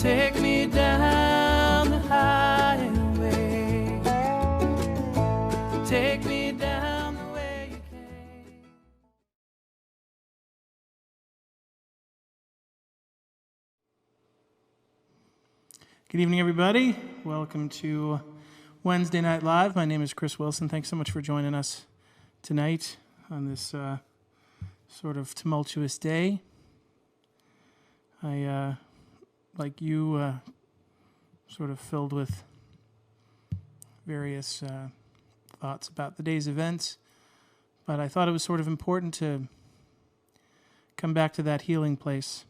Take me down the highway. Take me down the way you came. Good evening, everybody. Welcome to Wednesday Night Live. My name is Chris Wilson. Thanks so much for joining us tonight on this sort of tumultuous day. I, like you, sort of filled with various thoughts about the day's events, but I thought it was sort of important to come back to that healing place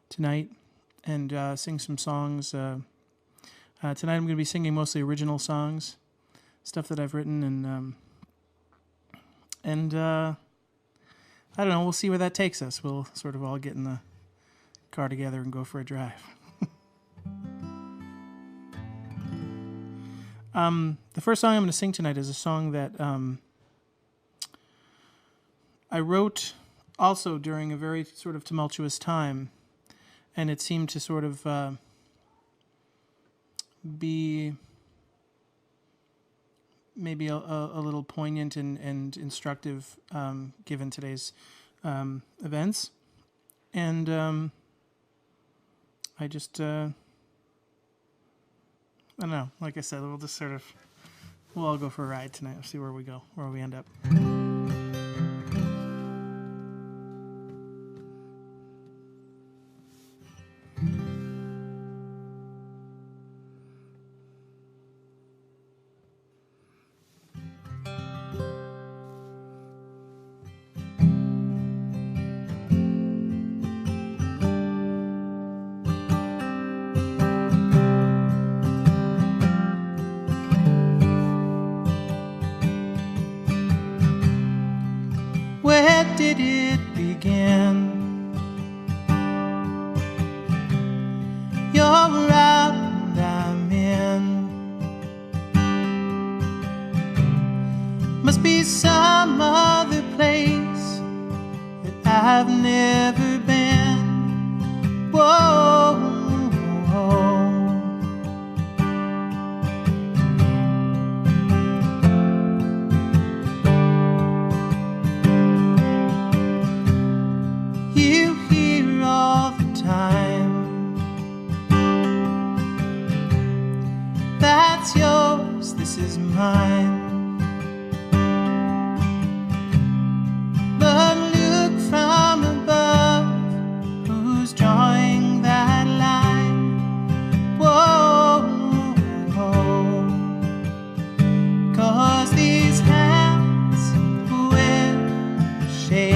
tonight and sing some songs. Tonight I'm going to be singing mostly original songs, stuff that I've written, and I don't know, we'll see where that takes us. We'll sort of all get in the car together and go for a drive. The first song I'm going to sing tonight is a song that I wrote also during a very sort of tumultuous time, and it seemed to sort of be maybe a little poignant and instructive given today's events. And I just, I don't know, like I said, we'll just sort of, we'll all go for a ride tonight. We'll see where we go, where we end up. Where did it begin? You're out and I'm in. Must be some other place that I've never been. Whoa, whoa. You hear all the time. That's yours, this is mine. But look from above, who's drawing that line? Whoa, whoa. 'Cause these hands will shake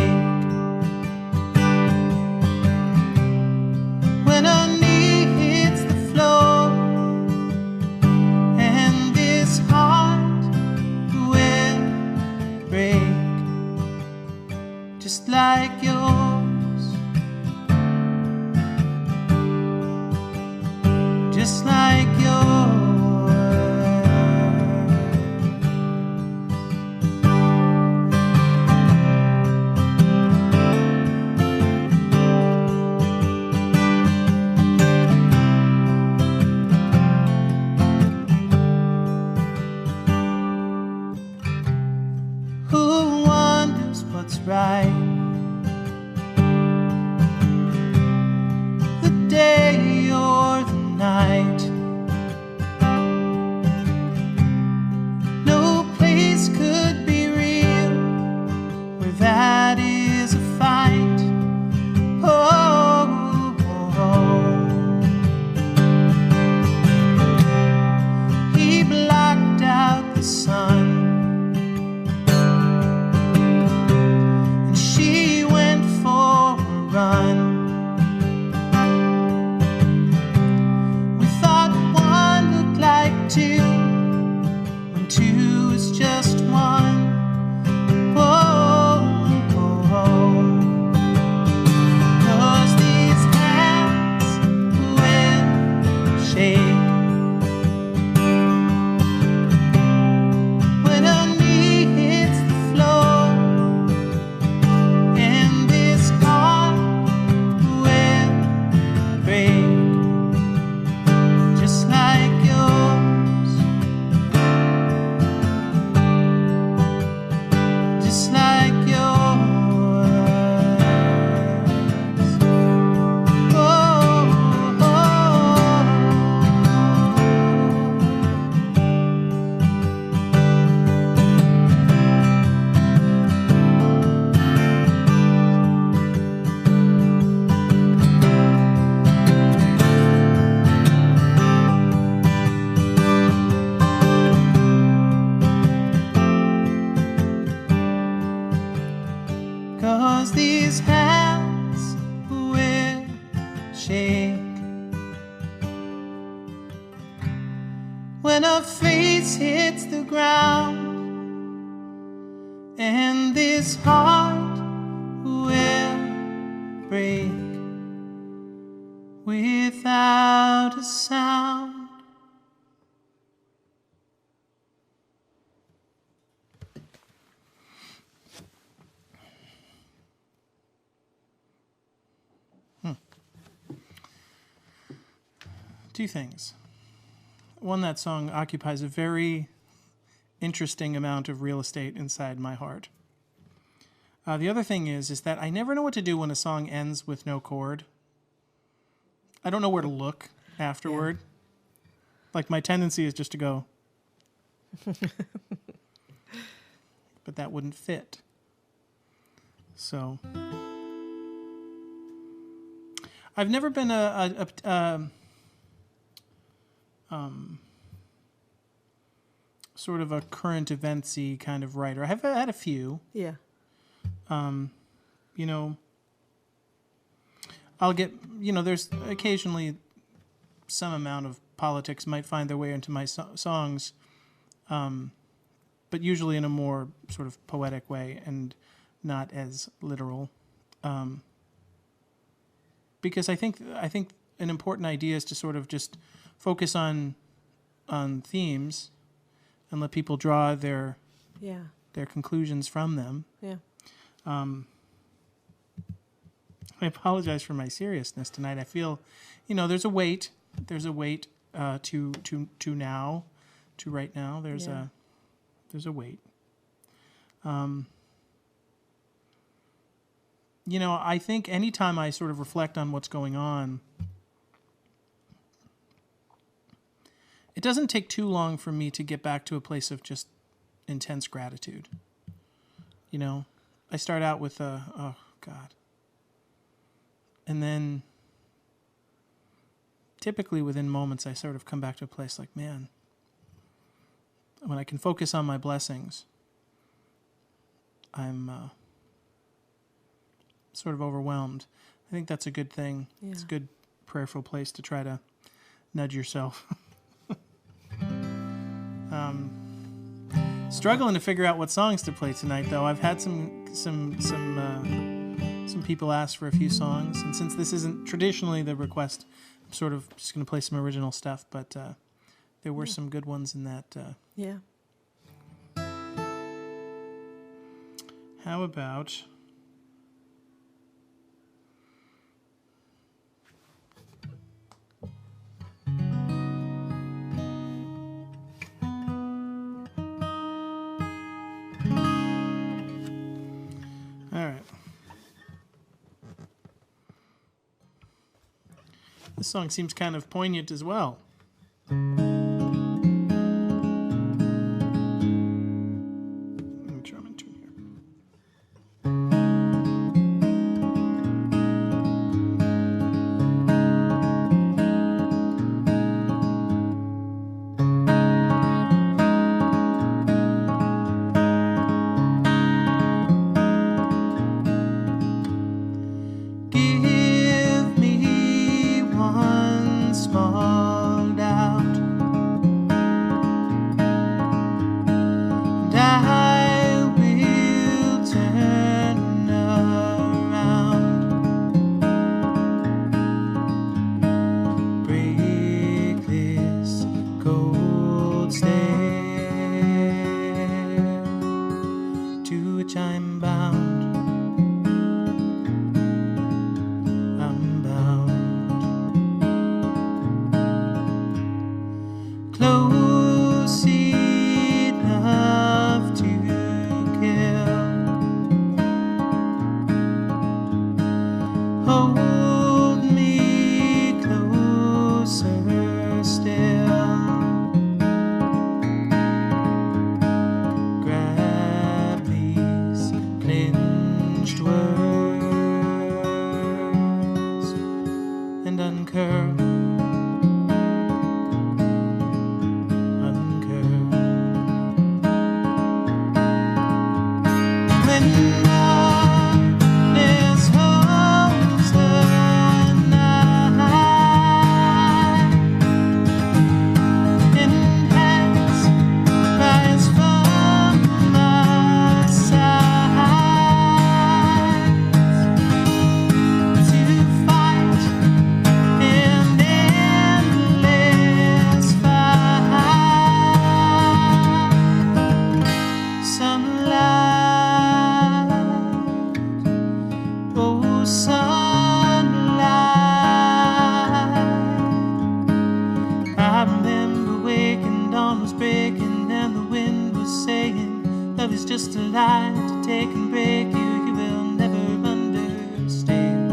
when a knee hits the floor, and this heart will break, just like yours, just like yours. Who wonders what's right? ground, and this heart will break without a sound. Two things. One, that song occupies a very interesting amount of real estate inside my heart. The other thing is that I never know what to do when a song ends with no chord. I don't know where to look afterward. Yeah. Like, my tendency is just to go. But that wouldn't fit. So I've never been sort of a current events-y kind of writer. I have had a few. Yeah. You know, I'll get, there's occasionally some amount of politics might find their way into my songs, but usually in a more sort of poetic way and not as literal. Because I think an important idea is to sort of just focus on themes and let people draw their conclusions from them. Yeah. I apologize for my seriousness tonight. I feel, there's a weight. There's a weight to now, to right now. There's a weight. I think anytime I sort of reflect on what's going on, it doesn't take too long for me to get back to a place of just intense gratitude. I start out with oh God. And then typically within moments I sort of come back to a place like, man, when I can focus on my blessings, I'm sort of overwhelmed. I think that's a good thing. Yeah. It's a good prayerful place to try to nudge yourself. Struggling to figure out what songs to play tonight, though. I've had some people ask for a few songs, and since this isn't traditionally the request, I'm sort of just going to play some original stuff. But there were some good ones in that. Yeah. How about? This song seems kind of poignant as well. Let me try my tune here. Give me one small love is just a lie to take and break you. You will never understand.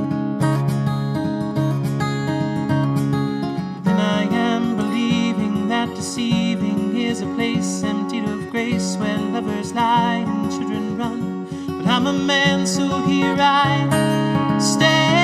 And I am believing that deceiving is a place emptied of grace, where lovers lie and children run. But I'm a man, so here I stand.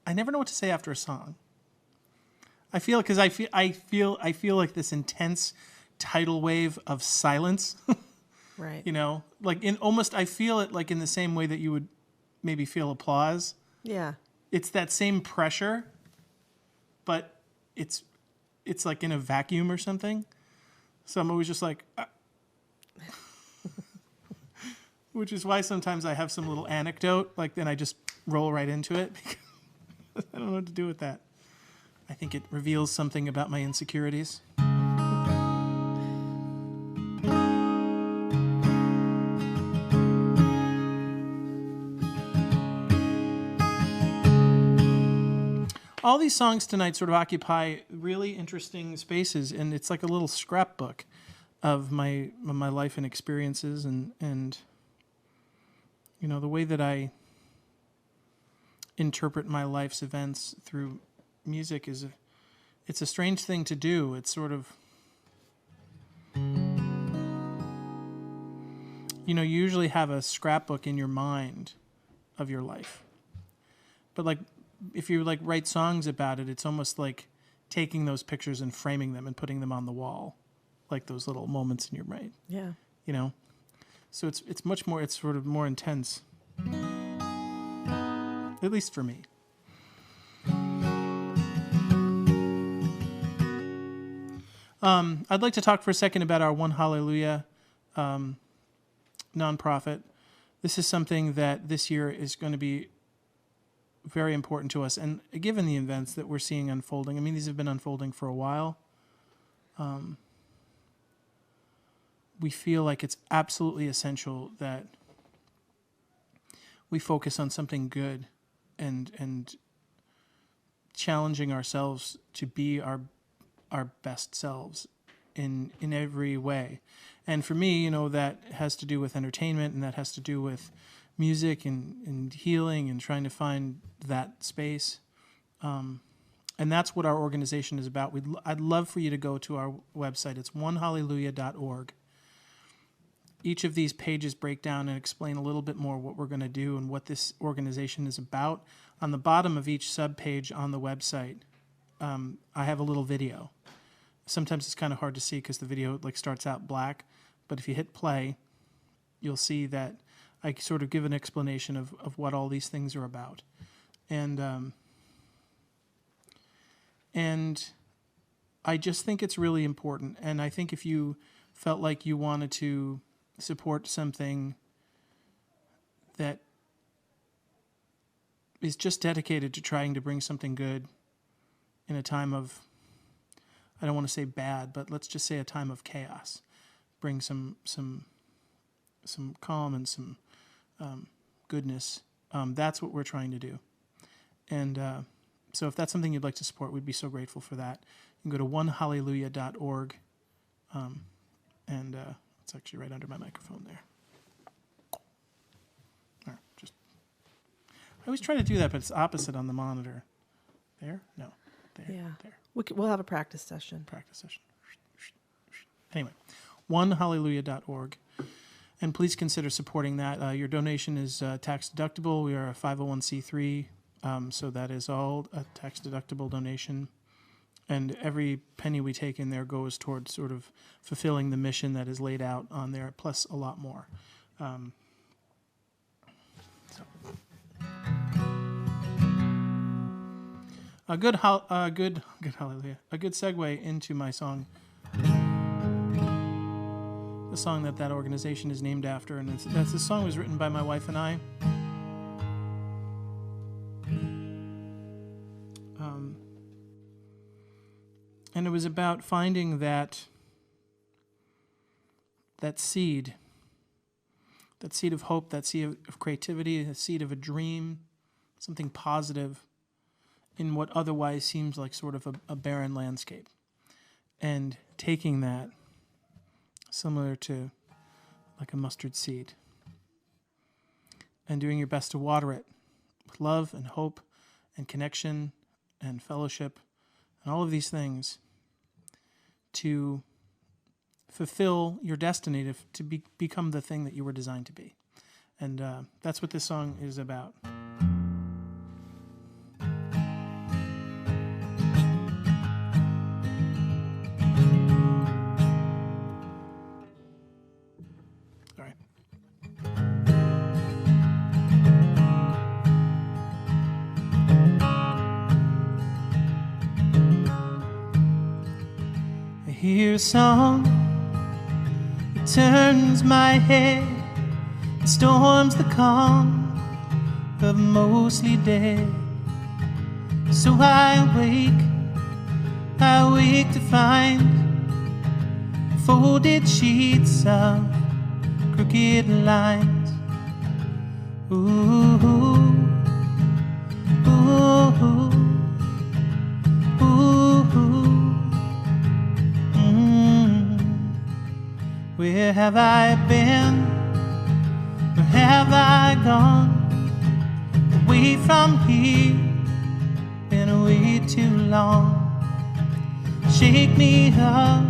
I never know what to say after a song. I feel like this intense tidal wave of silence. Right. You know, like in almost, I feel it like in the same way that you would maybe feel applause. Yeah. It's that same pressure, but it's like in a vacuum or something. So I'm always just like, which is why sometimes I have some little anecdote, like then I just roll right into it because I don't know what to do with that. I think it reveals something about my insecurities. All these songs tonight sort of occupy really interesting spaces, and it's like a little scrapbook of my life and experiences, and you know, the way that I interpret my life's events through music it's a strange thing to do. It's sort of, you know, you usually have a scrapbook in your mind of your life, but like if you like write songs about it, it's almost like taking those pictures and framing them and putting them on the wall, like those little moments in your brain. Yeah. You know, so it's much more. It's sort of more intense, at least for me. I'd like to talk for a second about our One Hallelujah nonprofit. This is something that this year is going to be very important to us, and given the events that we're seeing unfolding, I mean, these have been unfolding for a while. We feel like it's absolutely essential that we focus on something good and challenging ourselves to be our best selves in every way. And for me, you know, that has to do with entertainment, and that has to do with music and healing and trying to find that space. And that's what our organization is about. I'd love for you to go to our website. It's onehallelujah.org. each of these pages break down and explain a little bit more what we're going to do and what this organization is about. On the bottom of each subpage on the website, I have a little video. Sometimes it's kind of hard to see because the video like starts out black, but if you hit play, you'll see that I sort of give an explanation of what all these things are about. And I just think it's really important. And I think if you felt like you wanted to support something that is just dedicated to trying to bring something good in a time of, I don't want to say bad, but let's just say a time of chaos, bring some calm and some goodness. That's what we're trying to do. And so if that's something you'd like to support, we'd be so grateful for that. You can go to onehallelujah.org, and it's actually right under my microphone there. I always try to do that, but it's opposite on the monitor. There? No. There. Yeah. There. We'll have a practice session. Practice session. Anyway, onehallelujah.org. And please consider supporting that. Your donation is tax deductible. We are a 501c3, so that is all a tax deductible donation. And every penny we take in there goes towards sort of fulfilling the mission that is laid out on there, plus a lot more. A good hallelujah. A good segue into my song, the song that organization is named after, and the song was written by my wife and I. And it was about finding that seed of hope, that seed of creativity, the seed of a dream, something positive in what otherwise seems like sort of a barren landscape. And taking that, similar to like a mustard seed, and doing your best to water it with love and hope and connection and fellowship and all of these things to fulfill your destiny, to become the thing that you were designed to be. And that's what this song is about. Hear a song, it turns my head, it storms the calm of mostly dead. So I wake to find folded sheets of crooked lines. Ooh, ooh, ooh, ooh. Where have I been? Where have I gone? Away from here, been away too long. Shake me up,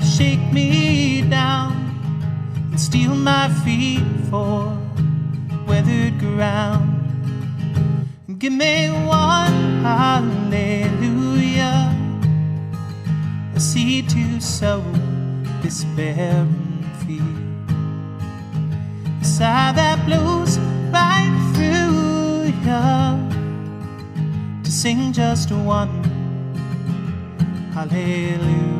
shake me down, and steel my feet for weathered ground. And give me one hallelujah, a seed to sow this barren field, a sigh that blows right through ya, to sing just one hallelujah.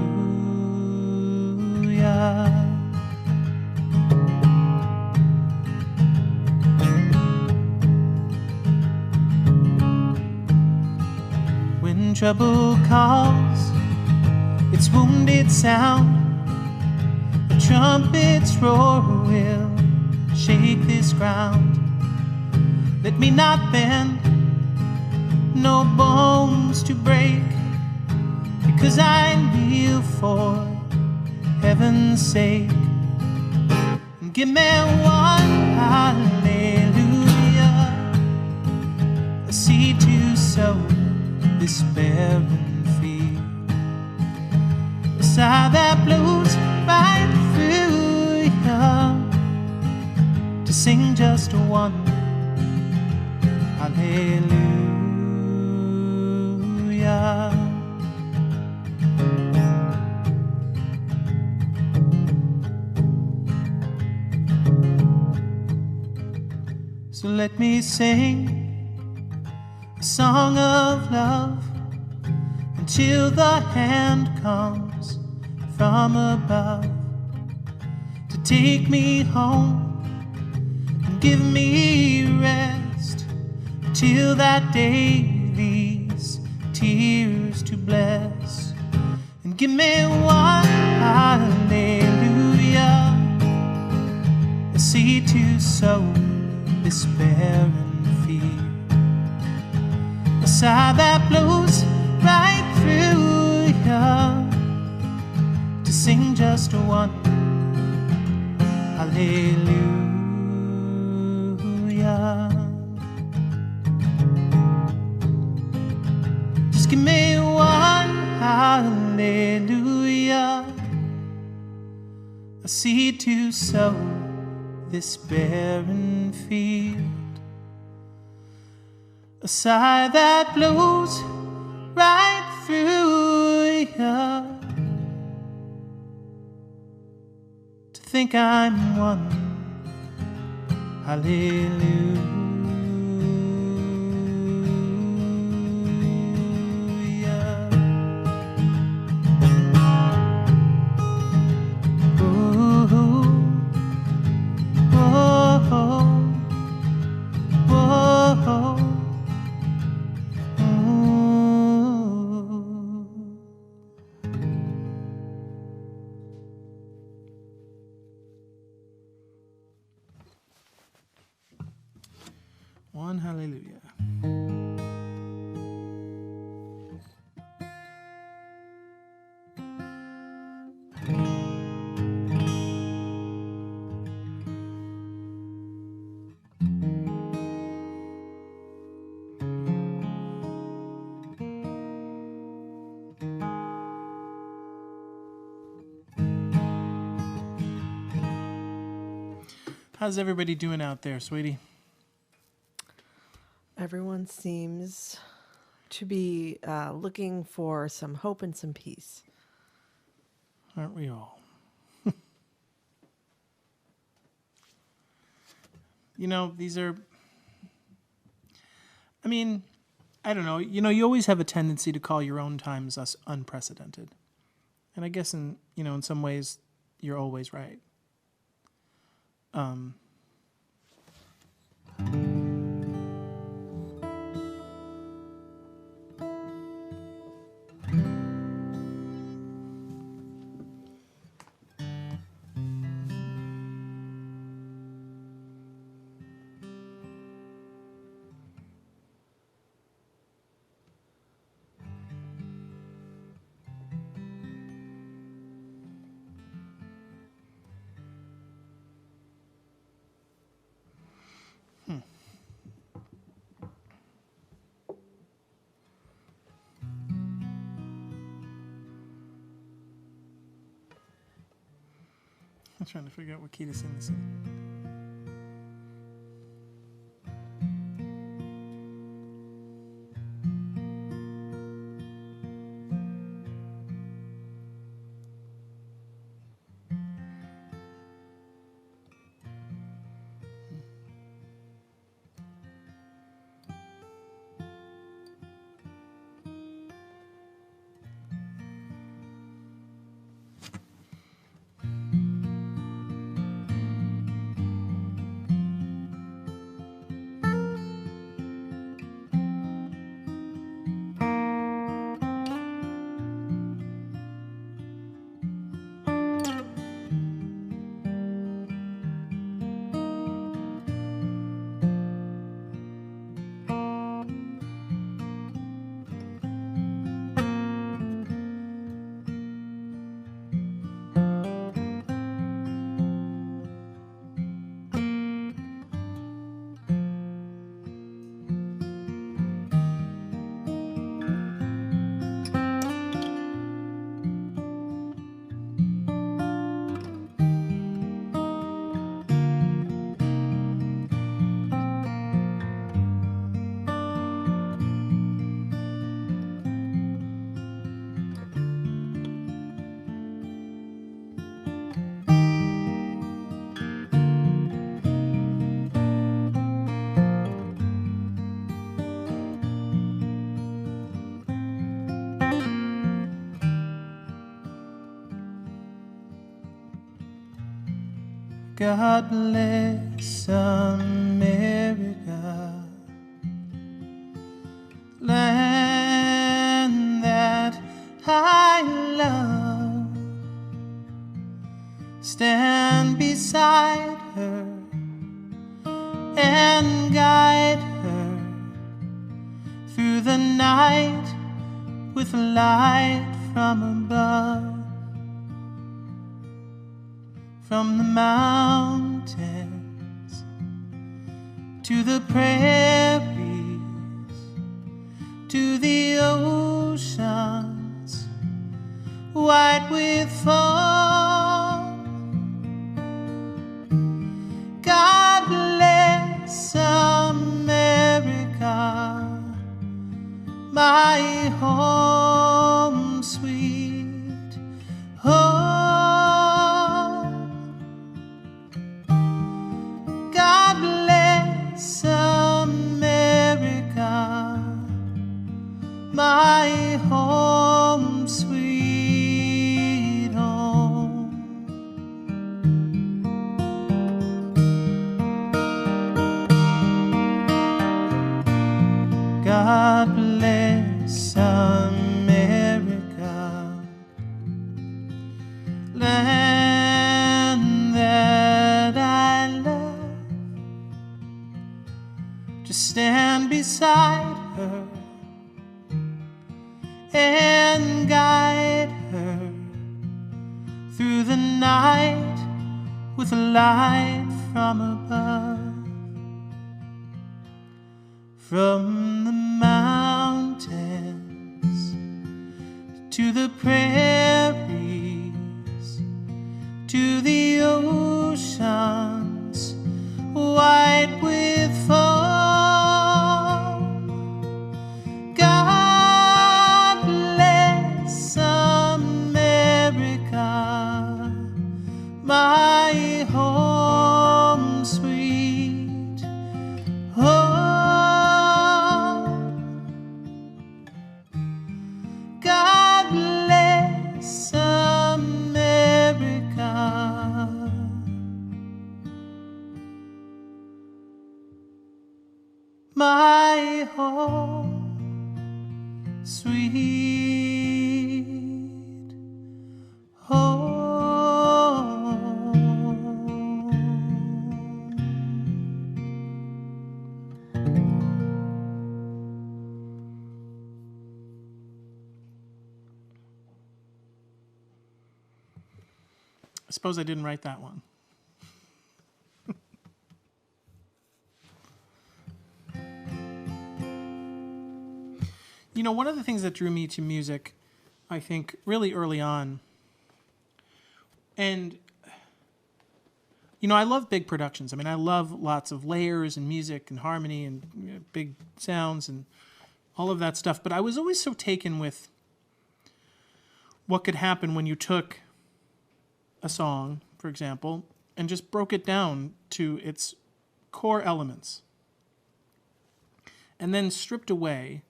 When trouble calls its wounded sound, trumpet's roar will shake this ground. Let me not bend, no bones to break, because I kneel for heaven's sake. And give me one hallelujah, a seed to sow this barren field, a sigh that blows right through sing just one hallelujah. So let me sing a song of love until the hand comes from above to take me home and give me rest till that day, these tears to bless, and give me one hallelujah, a seed to sow despair and fear, a sigh that blows right through ya, to sing just one hallelujah. Just give me one hallelujah, a seed to sow this barren field, a sigh that blows right through ya, to think I'm one hallelujah. One hallelujah. How's everybody doing out there, sweetie? Everyone seems to be looking for some hope and some peace. Aren't we all? You know, these are, I mean, I don't know. You know, you always have a tendency to call your own times unprecedented. And I guess in some ways, you're always right. I'm trying to figure out what key to sing this in. God bless America, land that I love. Stand beside her and guide her through the night with light from above. From the mountains to the prairies, to the oceans white with foam. God bless America, my home, sweet home. God bless America, my home, sweet home. God bless America, land that I love. Just stand beside her and guide her through the night with a light from above. From the mountains to the prairies, to the oceans white with foam. God bless America, my home, sweet home. God bless America. My home, sweet home. I suppose I didn't write that one. You know, one of the things that drew me to music, I think, really early on, and, you know, I love big productions. I mean, I love lots of layers and music and harmony and big sounds and all of that stuff. But I was always so taken with what could happen when you took a song, for example, and just broke it down to its core elements and then stripped away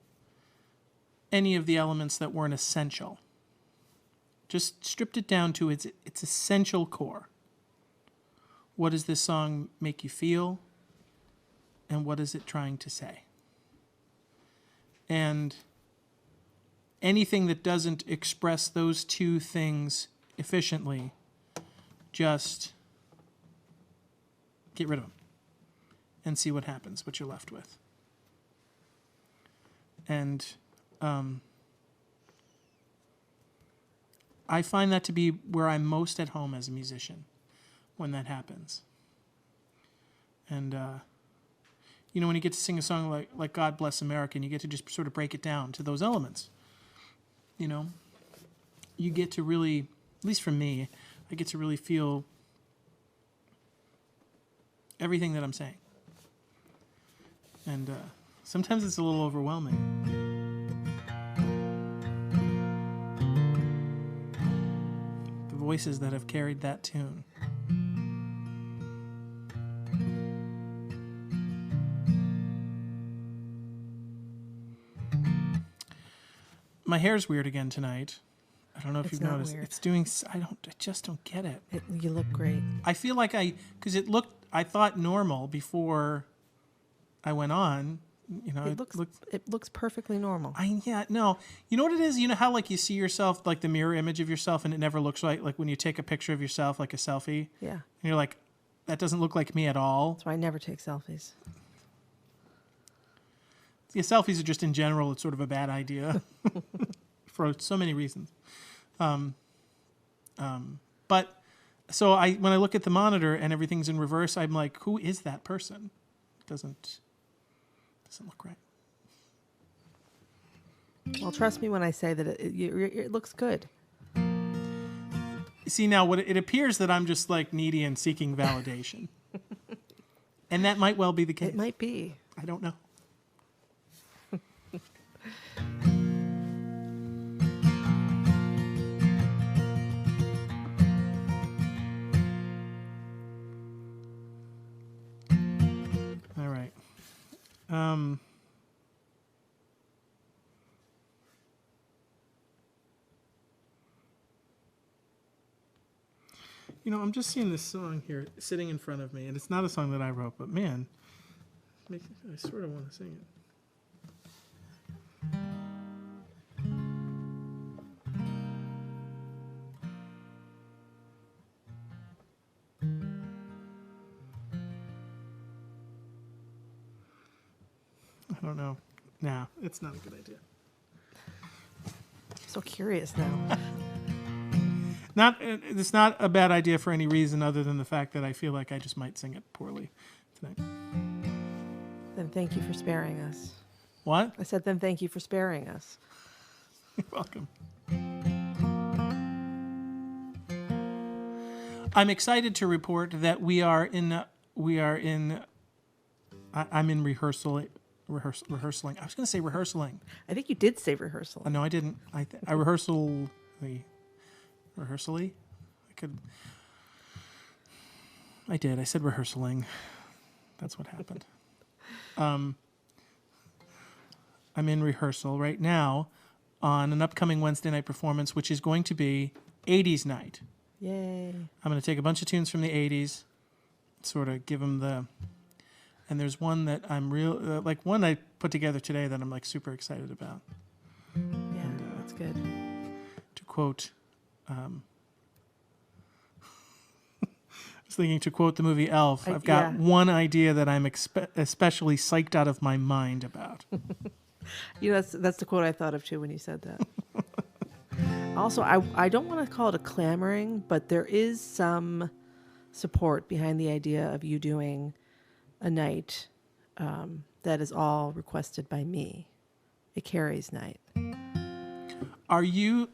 any of the elements that weren't essential. Just stripped it down to its essential core. What does this song make you feel? And what is it trying to say? And anything that doesn't express those two things efficiently, just get rid of them and see what happens, what you're left with. And I find that to be where I'm most at home as a musician when that happens. And, you know, when you get to sing a song like God Bless America, and you get to just sort of break it down to those elements, you know, you get to really, at least for me, I get to really feel everything that I'm saying. And sometimes it's a little overwhelming. The voices that have carried that tune. My hair's weird again tonight. I don't know if It's you've not noticed. weird. It's doing. I just don't get it. You look great. I feel like because it looked. I thought normal before I went on. You know, It looks perfectly normal. No. You know what it is? You know how like you see yourself, like the mirror image of yourself, and it never looks like when you take a picture of yourself, like a selfie. Yeah. And you're like, that doesn't look like me at all. That's why I never take selfies. Yeah, selfies are just in general. It's sort of a bad idea for so many reasons. But so when I look at the monitor and everything's in reverse, I'm like, who is that person? It doesn't look right. Well, trust me when I say that it looks good. See, now it appears that I'm just like needy and seeking validation. And that might well be the case. It might be. I don't know. All right. You know, I'm just seeing this song here sitting in front of me, and it's not a song that I wrote, but man, I sort of want to sing it. I don't know. Nah, it's not a good idea. I'm so curious now. It's not a bad idea for any reason other than the fact that I feel like I just might sing it poorly tonight. Then thank you for sparing us. What? I said then thank you for sparing us. You're welcome. I'm excited to report that I'm in rehearsaling. I was going to say rehearsaling. I think you did say rehearsal. No, I didn't. I rehearsally. I did. I said rehearsaling. That's what happened. I'm in rehearsal right now on an upcoming Wednesday night performance, which is going to be 80s night. Yay. I'm going to take a bunch of tunes from the 80s, sort of give them and there's one that I'm one I put together today that I'm like super excited about. Yeah, that's good. To quote, I was thinking to quote the movie Elf, I've got one idea that I'm especially psyched out of my mind about. You know, that's the quote I thought of too when you said that. Also, I don't want to call it a clamoring, but there is some support behind the idea of you doing a night that is all requested by me, a Carrie's night. Are you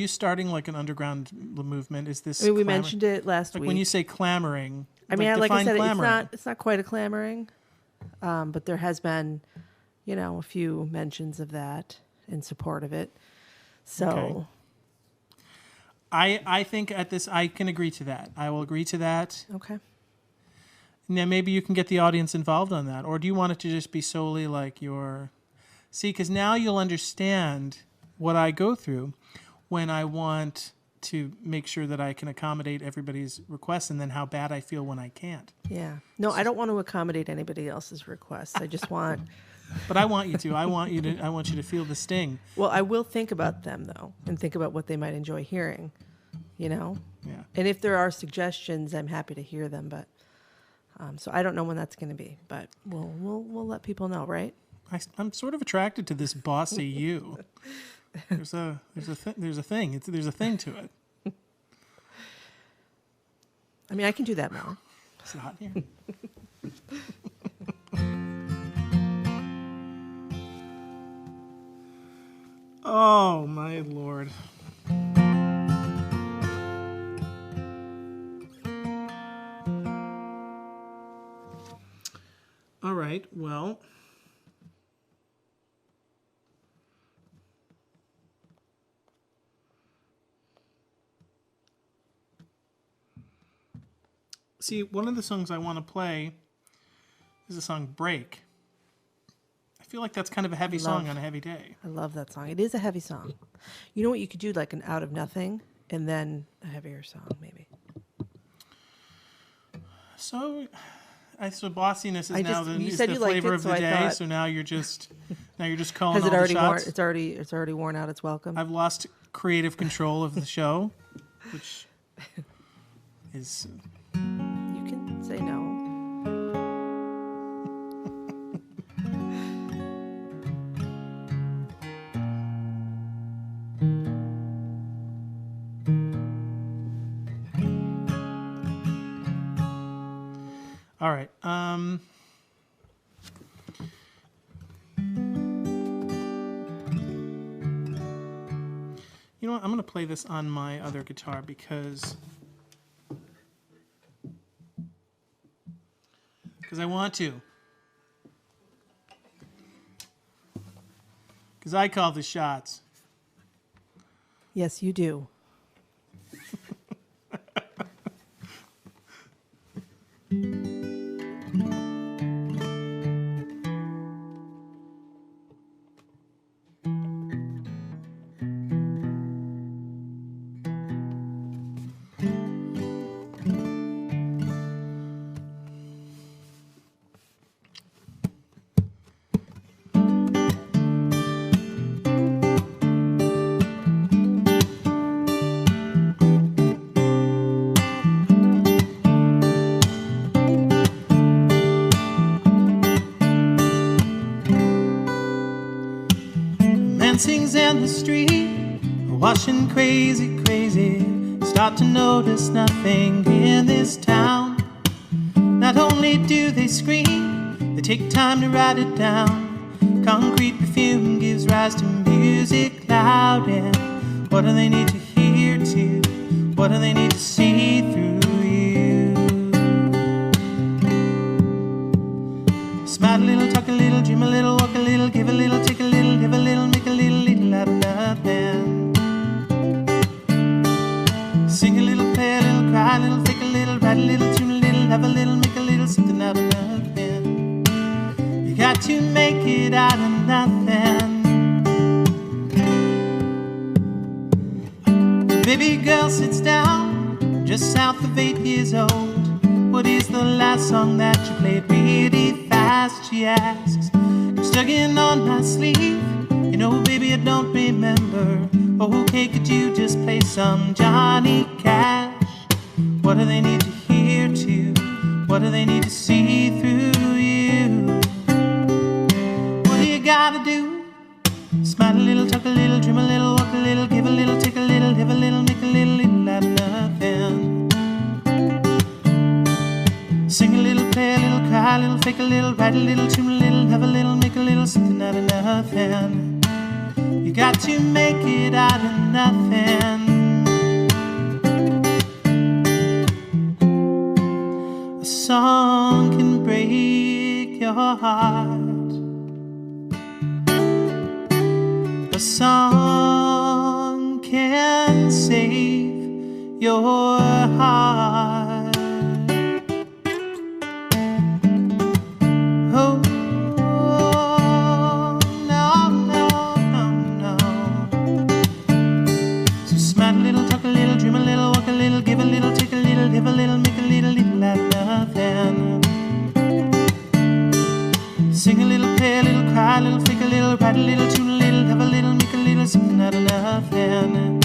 starting like an underground movement? Is this? I mean, we mentioned it last week. When you say clamoring, I mean, like I said, clamoring. it's not quite a clamoring, but there has been, a few mentions of that in support of it. So, okay. I think I can agree to that. I will agree to that. Okay. Now maybe you can get the audience involved on that, or do you want it to just be solely like because now you'll understand what I go through when I want to make sure that I can accommodate everybody's requests, and then how bad I feel when I can't. Yeah. No, I don't want to accommodate anybody else's requests. I just want. But I want you to. I want you to feel the sting. Well, I will think about them though, and think about what they might enjoy hearing. Yeah. And if there are suggestions, I'm happy to hear them. But so I don't know when that's going to be, but we'll let people know, right? I'm sort of attracted to this bossy you. There's a thing. There's a thing to it. I mean, I can do that more. It's hot here. Oh my Lord. All right. Well. See, one of the songs I want to play is the song Break. feel like that's kind of a heavy song on a heavy day. I love that song. It is a heavy song. You know what you could do, like an Out of Nothing, and then a heavier song, maybe. So bossiness is You is said the you liked flavor it, of so the I day. thought- So now you're just calling Has all it already the shots. It's already worn out its welcome. I've lost creative control of the show, which is You can say no. all right. You know what? I'm going to play this on my other guitar because I want to. Because I call the shots. Yes, you do. Man sings in the street, watching crazy, crazy. Start to notice nothing in this town. Not only do they scream, they take time to write it down. Concrete perfume gives rise to music loud. And what do they need to hear to? What do they need to see through you? Smile a little, talk a little, dream a little, walk a little, give a little, take a little, live a little, make a little out of nothing. Sing a little, play a little, cry a little, fake a little, write a little, tune a little, have a little, make a little, something out of nothing. You got to make it out of nothing. The baby girl sits down, just south of 8 years old. What is the last song that you played really fast, she asks. I'm stuck in on my sleeve. You know, baby, I don't remember. Oh, okay, could you just play some Johnny Cash? What do they need to hear to? What do they need to see through you? What do you gotta do? Smile a little, talk a little, dream a little, walk a little, give a little, take a little, live a little, make a little out of nothing. Sing a little, play a little, cry a little, fake a little, write a little, tune a little, have a little, make a little, something out of nothing. You got to make it out of nothing. A song can break your heart. A song can save your heart. Oh, no, no, no, no. So smile a little, talk a little, dream a little, walk a little, give a little, take a little, live a little, make a little out of nothing. Sing a little, play a little, cry a little, fake a little, write a little, tune a little, have a little, make a little, something out of nothing.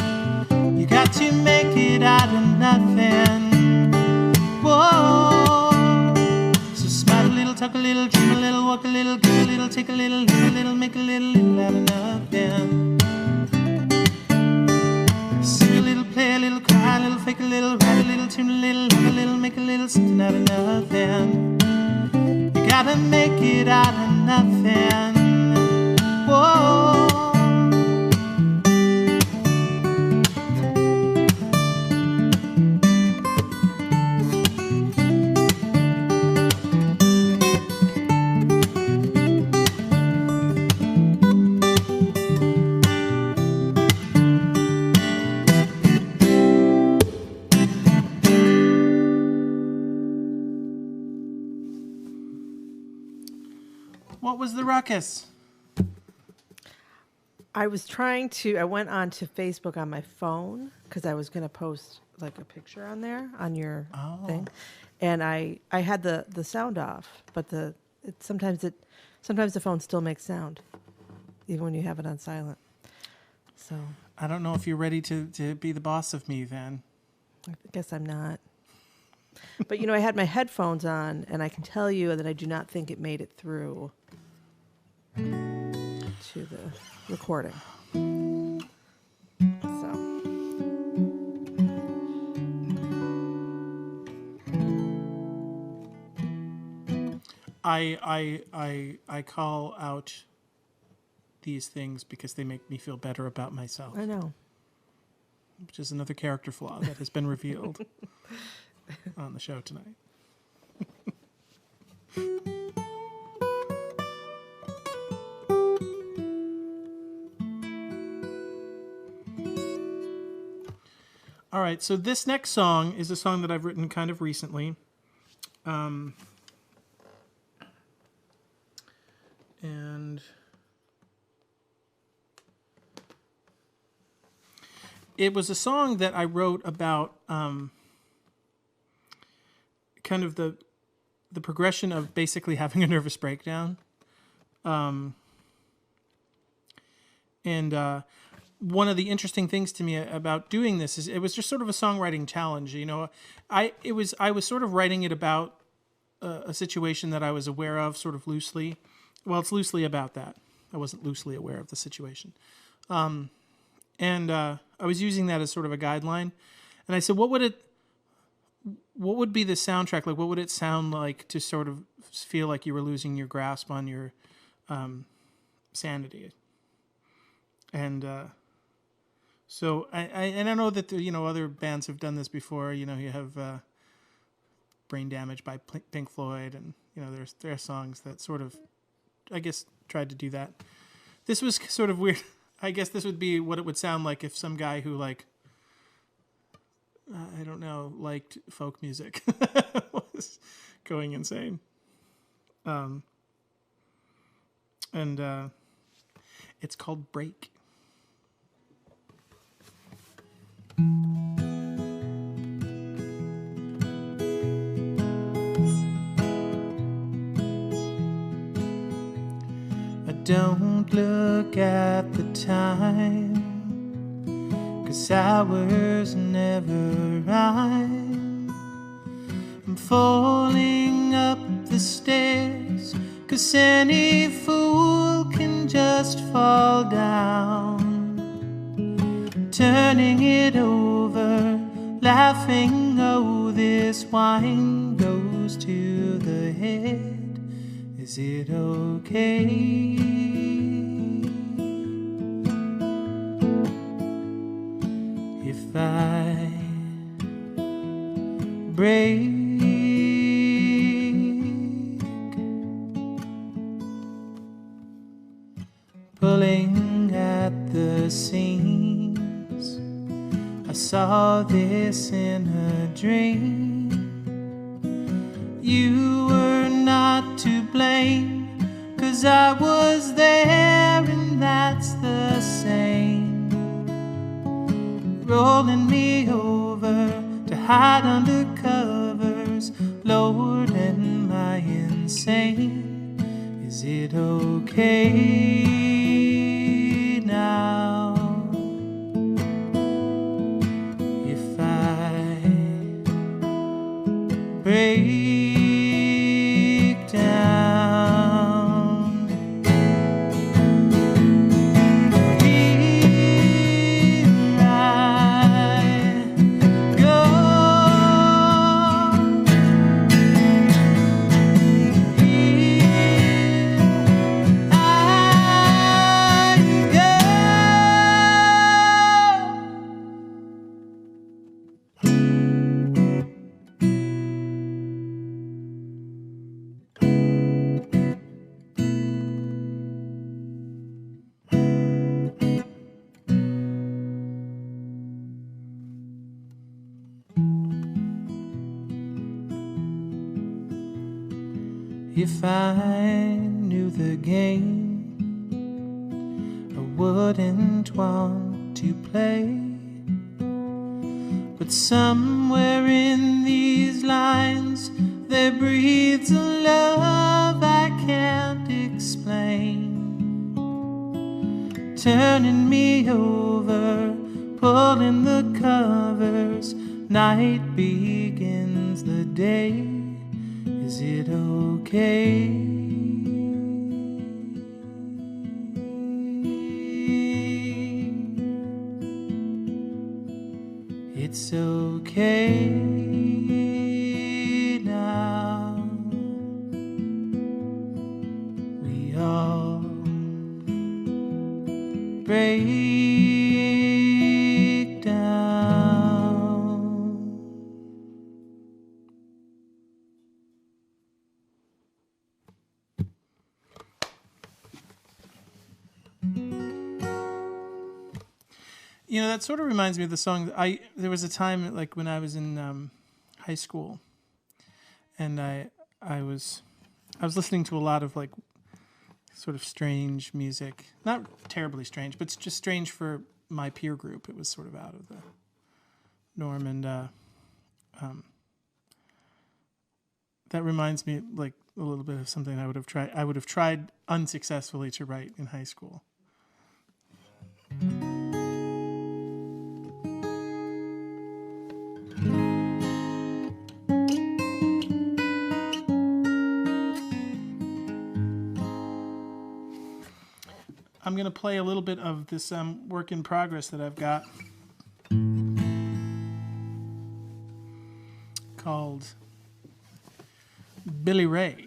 You got to make it out of nothing. Whoa. So smile a little, talk a little, dream a little, walk a little, give a little, take a little, live a little, make a little out of nothing. Sing a little, play a little, cry a little, fake a little, write a little, tune a little, live a little, make a little, something out of nothing. You gotta make it out of nothing. Whoa. What was the ruckus? I went on to Facebook on my phone because I was going to post like a picture on there on your thing. And I had the sound off, but sometimes the phone still makes sound even when you have it on silent. So I don't know if you're ready to be the boss of me then. I guess I'm not. But I had my headphones on, and I can tell you that I do not think it made it through to the recording. So I call out these things because they make me feel better about myself. I know. Which is another character flaw that has been revealed on the show tonight. All right, so this next song is a song that I've written kind of recently. And it was a song that I wrote about kind of the progression of basically having a nervous breakdown. And one of the interesting things to me about doing this is it was just sort of a songwriting challenge. I was sort of writing it about a situation that I was aware of, sort of loosely. Well, it's loosely about that. I wasn't loosely aware of the situation. And I was using that as sort of a guideline. And I said, what would be the soundtrack? Like, what would it sound like to sort of feel like you were losing your grasp on your sanity? And so I know that other bands have done this before. You have Brain Damage by Pink Floyd, and there are songs that sort of, I guess, tried to do that. This was sort of weird. I guess this would be what it would sound like if some guy who I don't know, liked folk music was going insane. And it's called Break. I don't look at the time, 'cause hours never rhyme. I'm falling up the stairs, 'cause any fool can just fall down. Turning it over, laughing, oh, this wine goes to the head. Is it okay if I break? Pulling at the seams, I saw this in a dream. You were not to blame, 'cause I was there, and that's the same. Rolling me over to hide under covers. Lord, am I insane? Is it okay now if I break down? Here I go. Here I go. If I knew the game, I wouldn't want to play. But somewhere in these lines there breathes a love I can't explain, turning me over, pulling the covers. Night begins, the day. Is it okay? It's okay now. We all break down. You know, that sort of reminds me of the song. There was a time, like when I was in high school, and I was listening to a lot of like sort of strange music. Not terribly strange, but it's just strange for my peer group. It was sort of out of the norm, and that reminds me like a little bit of something I would have tried unsuccessfully to write in high school. I'm going to play a little bit of this work in progress that I've got called Billy Ray.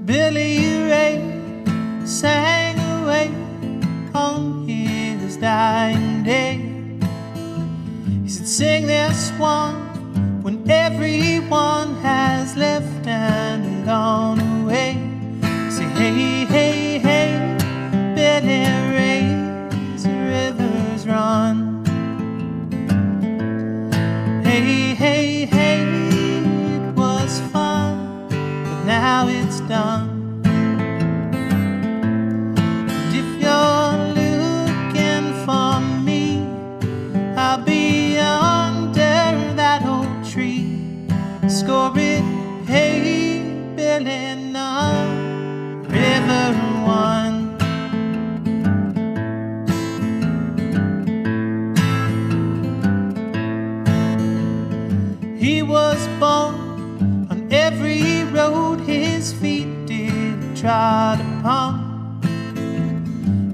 Billy Ray sang away on his dying day. He said, sing this one when everyone has left and gone away. Say, hey, hey, hey, Billy Ray, the rivers run. Hey, hey, hey, it was fun, but now it's done. And if you're looking for me, I'll be under that old tree. Score it, hey, Billy, none, river one. He was born on every road his feet did trod upon.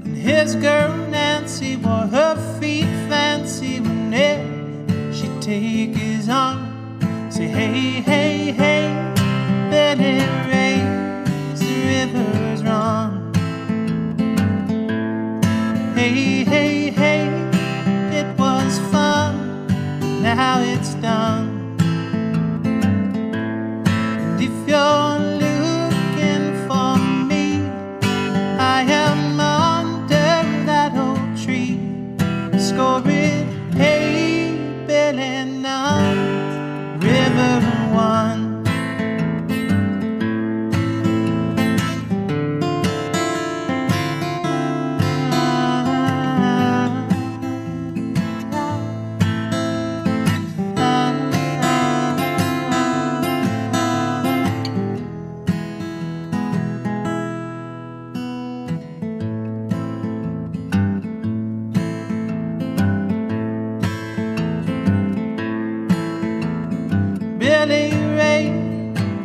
And his girl Nancy wore her feet fancy whenever she'd take his arm. Say, hey, hey, hey, Billy Ray, the rivers run. Hey, hey, hey, it was fun, now it's done. And if you're looking for me, I am under that old tree. Score it, hey, Billy, none, river one. Billy Ray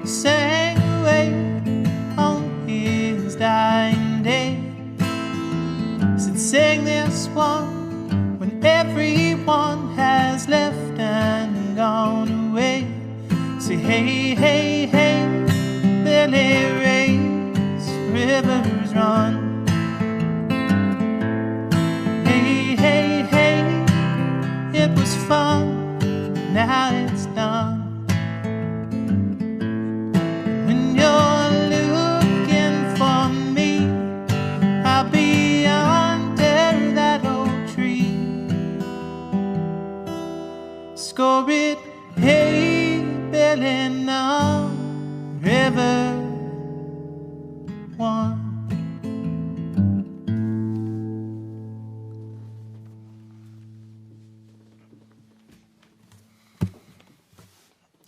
sang away on his dying day. Said, sing this one when everyone has left and gone away. Say, hey, hey, hey, Billy Ray's rivers run. Hey, hey, hey, it was fun, now it's done. When you're looking for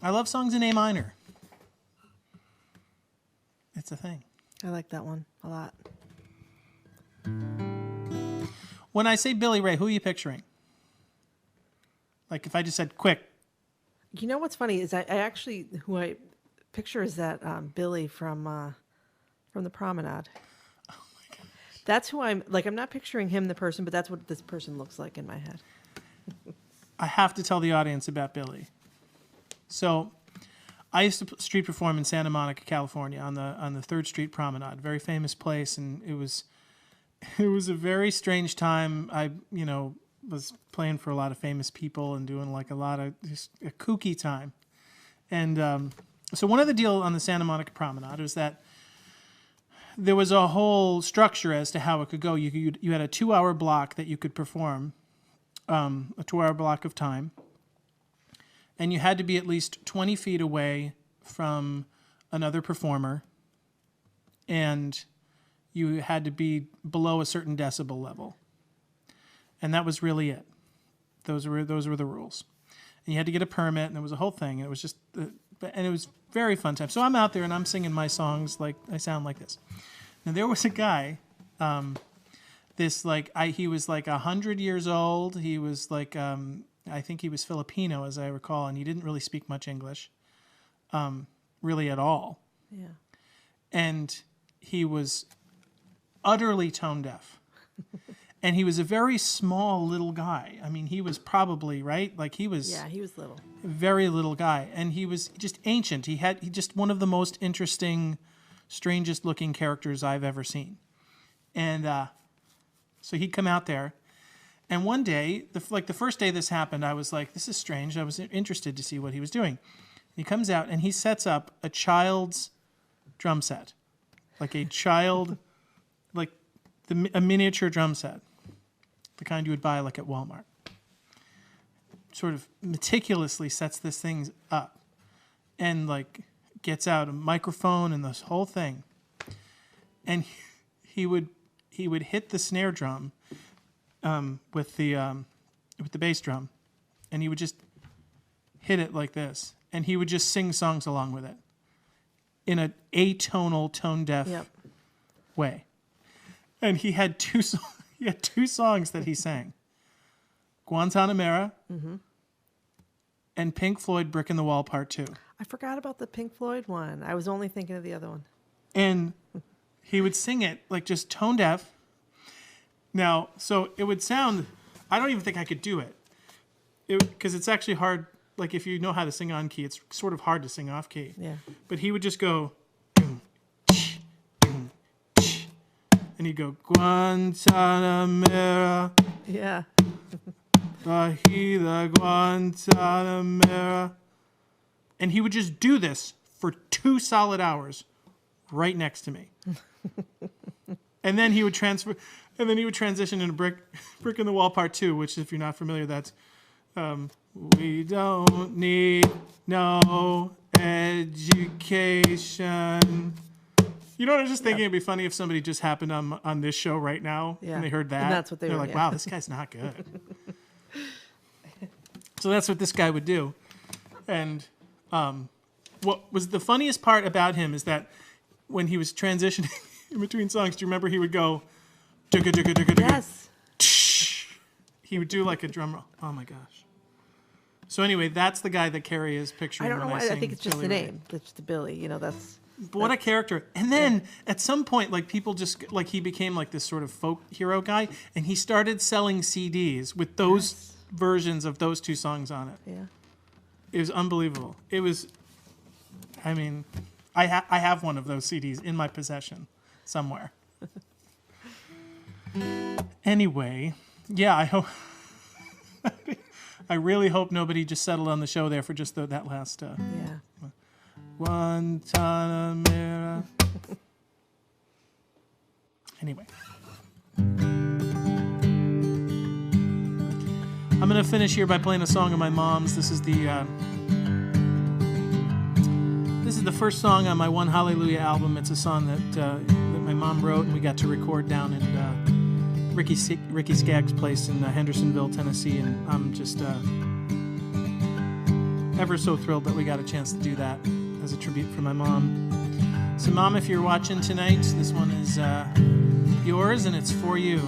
I love songs in A minor. It's a thing. I like that one a lot. When I say Billy Ray, who are you picturing? Like if I just said quick. You know what's funny is I actually who I picture is that Billy from the Promenade. Oh my God. That's who I'm like. I'm not picturing him, the person, but that's what this person looks like in my head. I have to tell the audience about Billy. So, I used to street perform in Santa Monica, California, on the 3rd Street Promenade, very famous place, and it was a very strange time. I was playing for a lot of famous people and doing like a lot of just a kooky time, and so one of the deal on the Santa Monica Promenade was that there was a whole structure as to how it could go. You had a 2-hour block that you could perform, a 2-hour block of time. And you had to be at least 20 feet away from another performer. And you had to be below a certain decibel level. And that was really it. Those were the rules. And you had to get a permit, and there was a whole thing. And it was just, and it was very fun time. So I'm out there, and I'm singing my songs like, I sound like this. Now, there was a guy, he was like 100 years old. He was like, I think he was Filipino, as I recall, and he didn't really speak much English, really at all. Yeah. And he was utterly tone deaf. And he was a very small little guy. I mean, he was probably, right? Like he was... Yeah, he was little. Very little guy. And he was just ancient. He just one of the most interesting, strangest looking characters I've ever seen. And so he'd come out there. And one day, the first day this happened, I was like, this is strange. I was interested to see what he was doing. He comes out and he sets up a child's drum set. Like a child, like a miniature drum set. The kind you would buy like at Walmart. Sort of meticulously sets this thing up. And like gets out a microphone and this whole thing. And he would hit the snare drum with the bass drum, and he would just hit it like this, and he would just sing songs along with it in an atonal, tone deaf way. And he had two songs that he sang: Guantanamera and Pink Floyd "Brick in the Wall" Part 2. I forgot about the Pink Floyd one. I was only thinking of the other one. And he would sing it like just tone deaf. Now, so it would sound, I don't even think I could do it. Because it's actually hard, like if you know how to sing on key, it's sort of hard to sing off key. Yeah. But he would just go, and he'd go, Guantanamera, Yeah. Bahila Guantanamera. And he would just do this for 2 solid hours right next to me. And then he would transition into Brick in the Wall Part 2, which, if you're not familiar, that's we don't need no education. You know what I was just thinking? It'd be funny if somebody just happened on this show right now and they heard that. And that's what They're were like, wow, this guy's not good. So that's what this guy would do. And what was the funniest part about him is that when he was transitioning in between songs, do you remember he would go, Yes. He would do like a drum roll. Oh my gosh. So anyway, that's the guy that Carrie is picturing. I don't know when why. I sing think it's just Billy the Ray. name. It's the Billy. You know, that's. But what a character. And then at some point, like people just, like he became like this sort of folk hero guy, and he started selling CDs with those versions of those 2 songs on it. Yeah. It was unbelievable. It was, I mean, I have one of those CDs in my possession somewhere. Anyway, yeah, I hope, I really hope nobody just settled on the show there for just that last, Yeah. Guantanamera. Anyway. I'm going to finish here by playing a song of my mom's. This is the first song on my One Hallelujah album. It's a song that my mom wrote, and we got to record down in Ricky Skaggs' place in Hendersonville, Tennessee. And I'm just ever so thrilled that we got a chance to do that as a tribute for my mom. So, Mom, if you're watching tonight, this one is yours, and it's for you.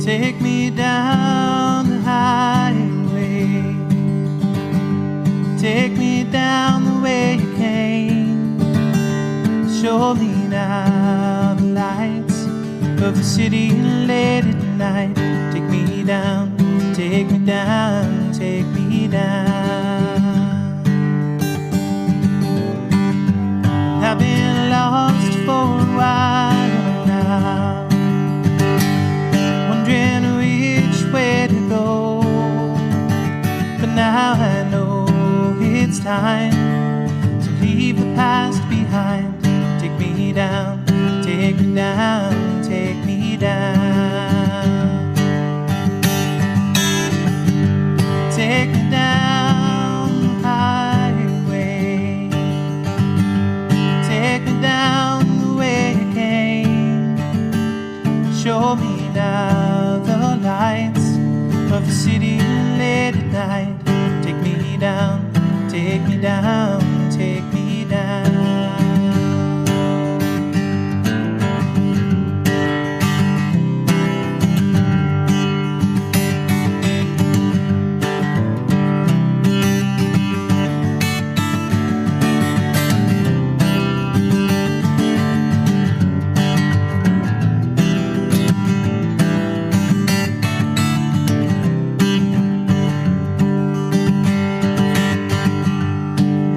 Take me down the highway. Take me down the way you came. Show me now the lights of the city late at night. Take me down, take me down, take me down. I've been lost for a while now, wondering which way to go, but now I know it's time to leave the past behind. Take me down, take me down, take me down. Take me down the highway. Take me down the way you came. Show me now the lights of the city late at night. Take me down, take me down, take me down.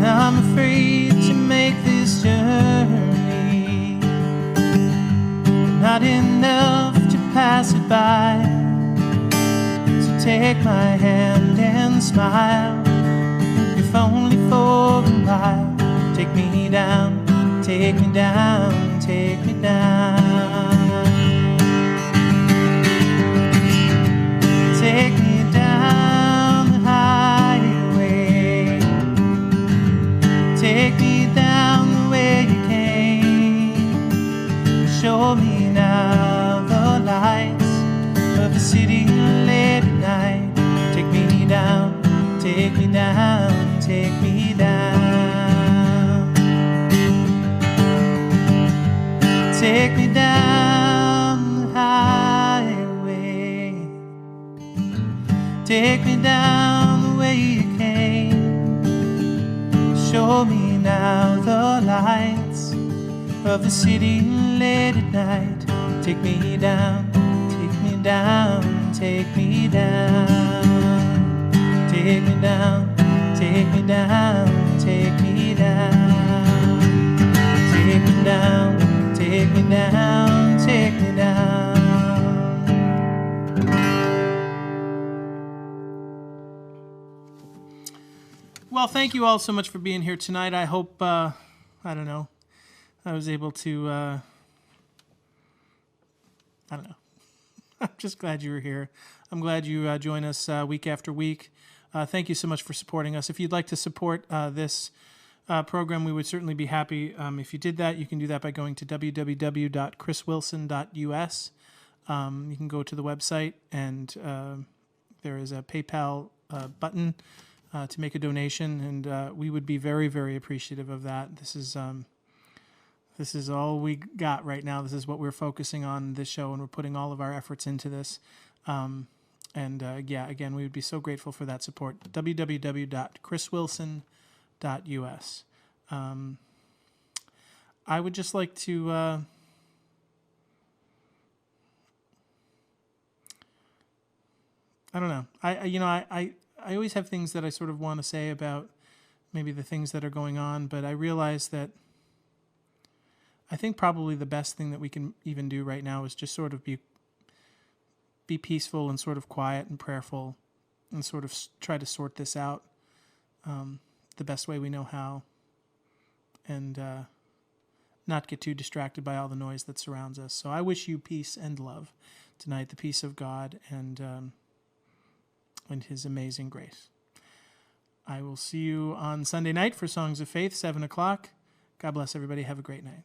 I'm afraid to make this journey, not enough to pass it by. So take my hand and smile, if only for a while. Take me down, take me down, take me down. Take me down the highway. Take me down the way you came. Show me now the lights of the city late at night. Take me down, take me down, take me down. Take me down the highway. Take me down the way you came. Show me now the lights of the city late at night. Take me down, take me down, take me down. Take me down, take me down, take me down. Take me down, take me down, take me down. Well, thank you all so much for being here tonight. I hope, I don't know, I was able to, I don't know. I'm just glad you were here. I'm glad you join us week after week. Thank you so much for supporting us. If you'd like to support this program, we would certainly be happy if you did that. You can do that by going to www.chriswilson.us. You can go to the website, and there is a PayPal button to make a donation, and we would be very, very appreciative of that. This is all we got right now. This is what we're focusing on this show, and we're putting all of our efforts into this. Again, we would be so grateful for that support. www.chriswilson.us. I would just like to I don't know. I always have things that I sort of want to say about maybe the things that are going on, but I realize that I think probably the best thing that we can even do right now is just sort of be peaceful and sort of quiet and prayerful and sort of try to sort this out the best way we know how, and not get too distracted by all the noise that surrounds us. So I wish you peace and love tonight, the peace of God and His amazing grace. I will see you on Sunday night for Songs of Faith, 7 o'clock. God bless everybody. Have a great night.